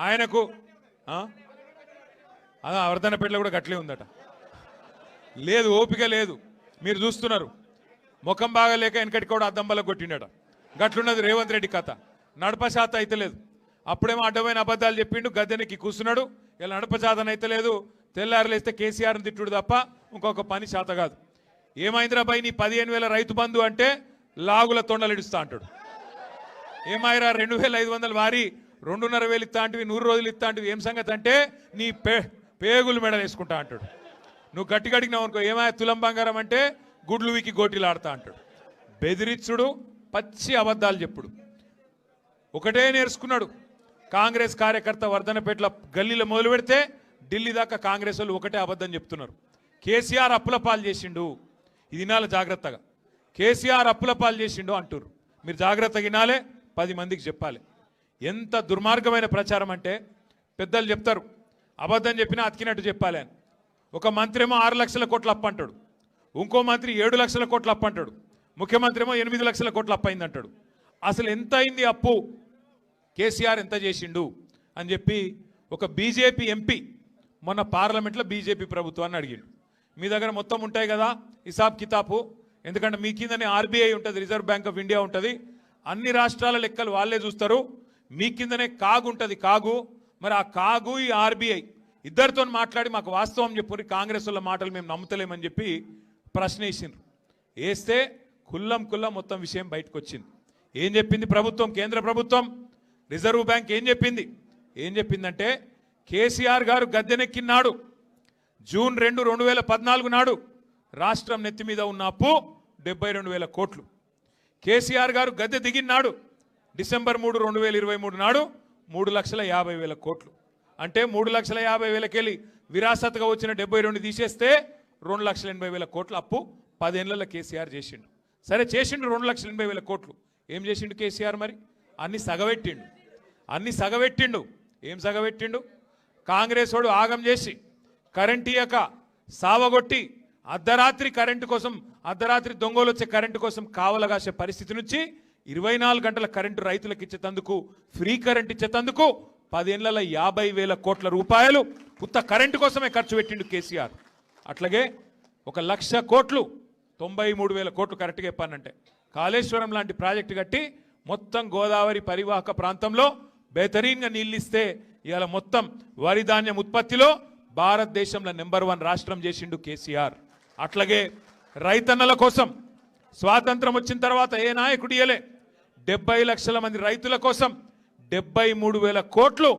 ఆయనకు వర్ధనపేటలో కూడా గట్లే ఉందట. లేదు, ఓపిక లేదు. మీరు చూస్తున్నారు, ముఖం బాగాలేక వెనకటి కూడా అద్దంబల కొట్టిండట. గట్లున్నది రేవంత్ రెడ్డి కథ. నడపశాత అయితే లేదు. అప్పుడేమో అడ్డమైన అబద్ధాలు చెప్పిండు, గద్దెనికి కూర్చున్నాడు. ఇలా నడపశాతం అయితే లేదు. తెల్లారులేస్తే కేసీఆర్ని తిట్టుడు తప్ప ఇంకొక పని శాత కాదు. ఏమైందిరా భయ్ నీ 15,000 రైతు బంధు అంటే లాగుల తొండలిడుస్తా అంటాడు. ఏమైరా 2,500 వారి 2,500 ఇస్తా అంటివి, 100 రోజులు ఇస్తా అంటివి, ఏం సంగతి అంటే నీ పేగులు మెడలు వేసుకుంటా అంటాడు. నువ్వు గట్టి గడిగినావు అనుకో, ఏమైనా తులం బంగారం అంటే గుడ్లు వీకి గోటీలు ఆడతా అంటాడు. బెదిరిచ్చుడు, పచ్చి అబద్ధాలు చెప్పుడు ఒకటే నేర్చుకున్నాడు. కాంగ్రెస్ కార్యకర్త వర్ధనపేటల గల్లీలో మొదలు పెడితే ఢిల్లీ దాకా కాంగ్రెస్ వాళ్ళు ఒకటే అబద్ధం చెప్తున్నారు. కేసీఆర్ అప్పుల పాలు చేసిండు, ఇది వినాలి జాగ్రత్తగా. కేసీఆర్ అప్పుల పాలు చేసిండు అంటారు. మీరు జాగ్రత్తగా వినాలే, 10 మందికి చెప్పాలి. ఎంత దుర్మార్గమైన ప్రచారం అంటే, పెద్దలు చెప్తారు అబద్ధం చెప్పినా అతికినట్టు చెప్పాలి అని. ఒక మంత్రి ఏమో 6 లక్షల కోట్ల అప్పు అంటాడు, ఇంకో మంత్రి 7 లక్షల కోట్ల అప్పు అంటాడు, ముఖ్యమంత్రి ఏమో 8 లక్షల కోట్ల అప్పు అయింది అంటాడు. అసలు ఎంత అయింది అప్పు, కేసీఆర్ ఎంత చేసిండు అని చెప్పి ఒక బీజేపీ ఎంపీ మొన్న పార్లమెంట్లో బీజేపీ ప్రభుత్వాన్ని అడిగిండు. మీ దగ్గర మొత్తం ఉంటాయి కదా హిసాబ్ కితాబు, ఎందుకంటే మీ కిందనే ఆర్బీఐ ఉంటుంది, రిజర్వ్ బ్యాంక్ ఆఫ్ ఇండియా ఉంటుంది, అన్ని రాష్ట్రాల లెక్కలు వాళ్ళే చూస్తారు. మీ కిందనే కాగు ఉంటుంది, కాగు. మరి ఆ కాగు ఈ ఆర్బీఐ ఇద్దరితో మాట్లాడి మాకు వాస్తవం చెప్పుని, కాంగ్రెస్ వాళ్ళ మాటలు మేము నమ్ముతలేమని చెప్పి ప్రశ్న వేసిండ్రు. వేస్తే కుల్లం మొత్తం విషయం బయటకు వచ్చింది. ఏం చెప్పింది ప్రభుత్వం, కేంద్ర ప్రభుత్వం, రిజర్వ్ బ్యాంక్ ఏం చెప్పిందంటే కేసీఆర్ గారు గద్దెనెక్కినాడు జూన్ 2, 2014 నాడు రాష్ట్రం నెత్తి మీద ఉన్న అప్పు 72,000 కోట్లు. కేసీఆర్ గారు గద్దె దిగినాడు డిసెంబర్ 3, 2023 నాడు 3,50,000 కోట్లు. అంటే 3,50,000 వెళ్ళి విరాసత్గా వచ్చిన 72 తీసేస్తే 2,80,000 కోట్ల అప్పు 10 ఏళ్లలో కేసీఆర్ చేసిండు. సరే చేసిండు 2,80,000 కోట్లు. ఏం చేసిండు కేసీఆర్? మరి అన్ని సగబెట్టిండు. ఏం సగబెట్టిండు? కాంగ్రెస్ వాడు ఆగం చేసి కరెంట్ ఇయ్యక సావగొట్టి అర్ధరాత్రి కరెంటు కోసం, అర్ధరాత్రి దొంగలు వచ్చే కరెంటు కోసం కావలగాసే పరిస్థితి నుంచి 24 గంటల కరెంటు రైతులకు ఇచ్చేతందుకు, ఫ్రీ కరెంట్ ఇచ్చేతందుకు 10 ఏళ్లలో 50,000 కోట్ల రూపాయలు ఉత్త కరెంటు కోసమే ఖర్చు పెట్టిండు కేసీఆర్. అట్లాగే 1,00,000 కోట్లు, 93,000 కోట్లు కరెక్ట్గా చెప్పానంటే కాళేశ్వరం లాంటి ప్రాజెక్టు కట్టి మొత్తం గోదావరి పరివాహక ప్రాంతంలో బెహతరీన్గా నీళ్ళిస్తే ఇవాళ మొత్తం వరి ధాన్యం ఉత్పత్తిలో భారతదేశంలో నెంబర్ 1 రాష్ట్రం చేసిండు కేసీఆర్. అట్లాగే రైతన్నల కోసం స్వాతంత్రం వచ్చిన తర్వాత ఏ నాయకుడు ఇయ్యలే 70 లక్షల మంది రైతుల కోసం 73,000 కోట్లు